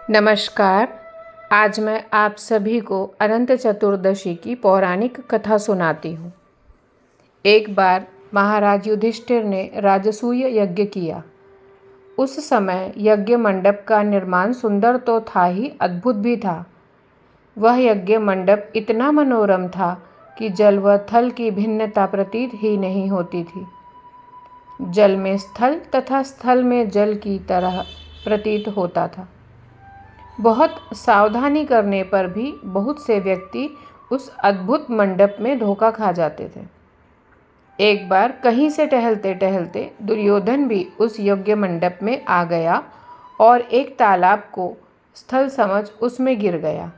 नमस्कार। आज मैं आप सभी को अनंत चतुर्दशी की पौराणिक कथा सुनाती हूँ। एक बार महाराज युधिष्ठिर ने राजसूय यज्ञ किया। उस समय यज्ञ मंडप का निर्माण सुंदर तो था ही, अद्भुत भी था। वह यज्ञ मंडप इतना मनोरम था कि जल व थल की भिन्नता प्रतीत ही नहीं होती थी। जल में स्थल तथा स्थल में जल की तरह प्रतीत होता था। बहुत सावधानी करने पर भी बहुत से व्यक्ति उस अद्भुत मंडप में धोखा खा जाते थे। एक बार कहीं से टहलते टहलते दुर्योधन भी उस यज्ञ मंडप में आ गया और एक तालाब को स्थल समझ उसमें गिर गया।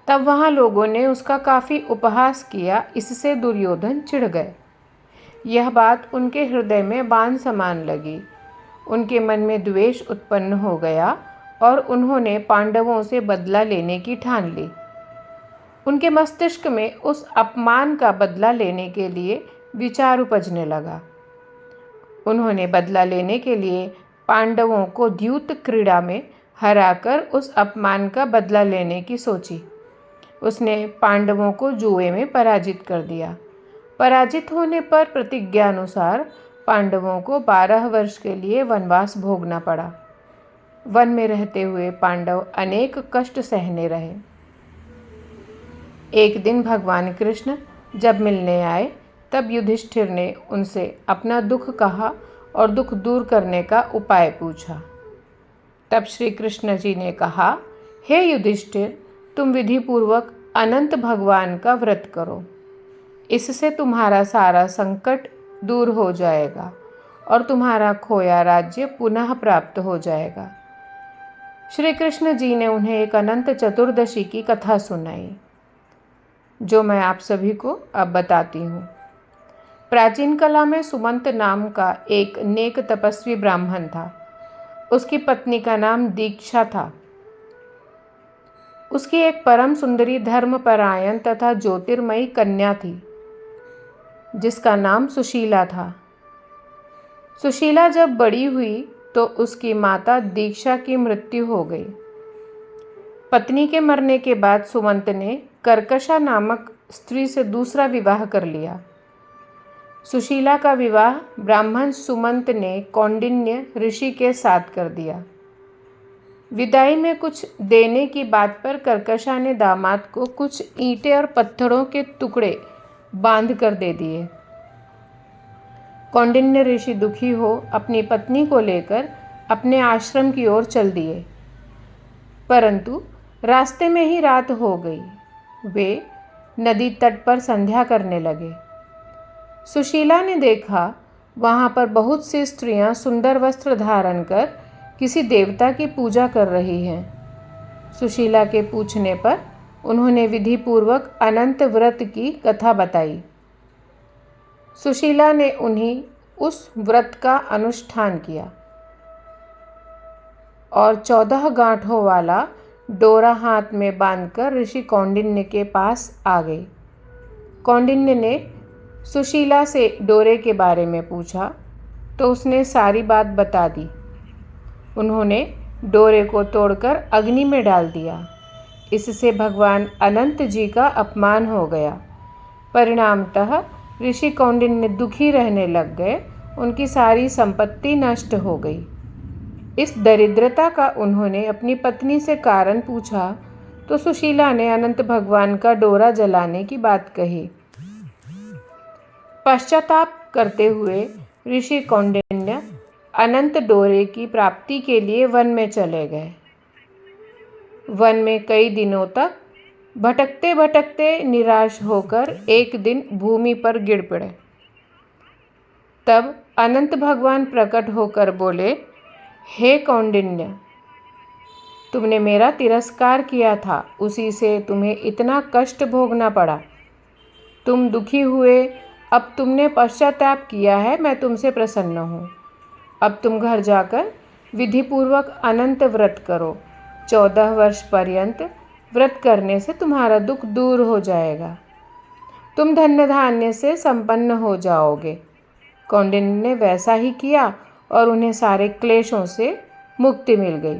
तब वहाँ लोगों ने उसका काफ़ी उपहास किया। इससे दुर्योधन चिढ़ गए। यह बात उनके हृदय में बाण समान लगी। उनके मन में द्वेष उत्पन्न हो गया और उन्होंने पांडवों से बदला लेने की ठान ली। उनके मस्तिष्क में उस अपमान का बदला लेने के लिए विचार उपजने लगा। उन्होंने बदला लेने के लिए पांडवों को द्यूत क्रीड़ा में हराकर उस अपमान का बदला लेने की सोची। उसने पांडवों को जुए में पराजित कर दिया। पराजित होने पर प्रतिज्ञानुसार पांडवों को 12 वर्ष के लिए वनवास भोगना पड़ा। वन में रहते हुए पांडव अनेक कष्ट सहने रहे। एक दिन भगवान कृष्ण जब मिलने आए, तब युधिष्ठिर ने उनसे अपना दुख कहा और दुख दूर करने का उपाय पूछा। तब श्री कृष्ण जी ने कहा, हे युधिष्ठिर, तुम विधिपूर्वक अनंत भगवान का व्रत करो। इससे तुम्हारा सारा संकट दूर हो जाएगा और तुम्हारा खोया राज्य पुनः प्राप्त हो जाएगा। श्री कृष्ण जी ने उन्हें एक अनंत चतुर्दशी की कथा सुनाई, जो मैं आप सभी को अब बताती हूँ। प्राचीन कला में सुमंत नाम का एक नेक तपस्वी ब्राह्मण था। उसकी पत्नी का नाम दीक्षा था। उसकी एक परम सुंदरी, धर्मपरायण तथा ज्योतिर्मयी कन्या थी, जिसका नाम सुशीला था। सुशीला जब बड़ी हुई तो उसकी माता दीक्षा की मृत्यु हो गई। पत्नी के मरने के बाद सुमंत ने कर्कशा नामक स्त्री से दूसरा विवाह कर लिया। सुशीला का विवाह ब्राह्मण सुमंत ने कौंडिन्य ऋषि के साथ कर दिया। विदाई में कुछ देने की बात पर कर्कशा ने दामाद को कुछ ईंटें और पत्थरों के टुकड़े बांध कर दे दिए। कौंडिन्य ऋषि दुखी हो अपनी पत्नी को लेकर अपने आश्रम की ओर चल दिए, परंतु रास्ते में ही रात हो गई। वे नदी तट पर संध्या करने लगे। सुशीला ने देखा वहाँ पर बहुत सी स्त्रियाँ सुंदर वस्त्र धारण कर किसी देवता की पूजा कर रही हैं। सुशीला के पूछने पर उन्होंने विधिपूर्वक अनंत व्रत की कथा बताई। सुशीला ने उन्हीं उस व्रत का अनुष्ठान किया और 14 गांठों वाला डोरा हाथ में बांधकर ऋषि कौंडिन्य के पास आ गई। कौंडिन्य ने सुशीला से डोरे के बारे में पूछा तो उसने सारी बात बता दी। उन्होंने डोरे को तोड़कर अग्नि में डाल दिया। इससे भगवान अनंत जी का अपमान हो गया। परिणामतः ऋषि कौंडिन्य दुखी रहने लग गए। उनकी सारी संपत्ति नष्ट हो गई। इस दरिद्रता का उन्होंने अपनी पत्नी से कारण पूछा तो सुशीला ने अनंत भगवान का डोरा जलाने की बात कही। पश्चाताप करते हुए ऋषि कौंडिन्य अनंत डोरे की प्राप्ति के लिए वन में चले गए। वन में कई दिनों तक भटकते भटकते निराश होकर एक दिन भूमि पर गिर पड़े। तब अनंत भगवान प्रकट होकर बोले, हे कौंडिन्य, तुमने मेरा तिरस्कार किया था, उसी से तुम्हें इतना कष्ट भोगना पड़ा। तुम दुखी हुए, अब तुमने पश्चाताप किया है, मैं तुमसे प्रसन्न हूँ। अब तुम घर जाकर विधिपूर्वक अनंत व्रत करो। 14 वर्ष पर्यंत व्रत करने से तुम्हारा दुख दूर हो जाएगा। तुम धन्य धान्य से संपन्न हो जाओगे। कौंडिन्य ने वैसा ही किया और उन्हें सारे क्लेशों से मुक्ति मिल गई।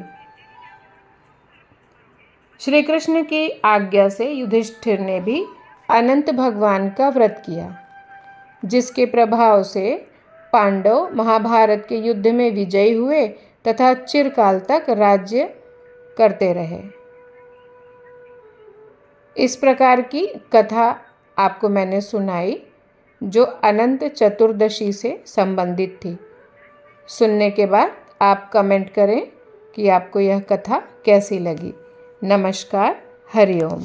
श्री कृष्ण की आज्ञा से युधिष्ठिर ने भी अनंत भगवान का व्रत किया, जिसके प्रभाव से पांडव महाभारत के युद्ध में विजयी हुए तथा चिरकाल तक राज्य करते रहे। इस प्रकार की कथा आपको मैंने सुनाई जो अनंत चतुर्दशी से संबंधित थी। सुनने के बाद आप कमेंट करें कि आपको यह कथा कैसी लगी। नमस्कार, हरिओम।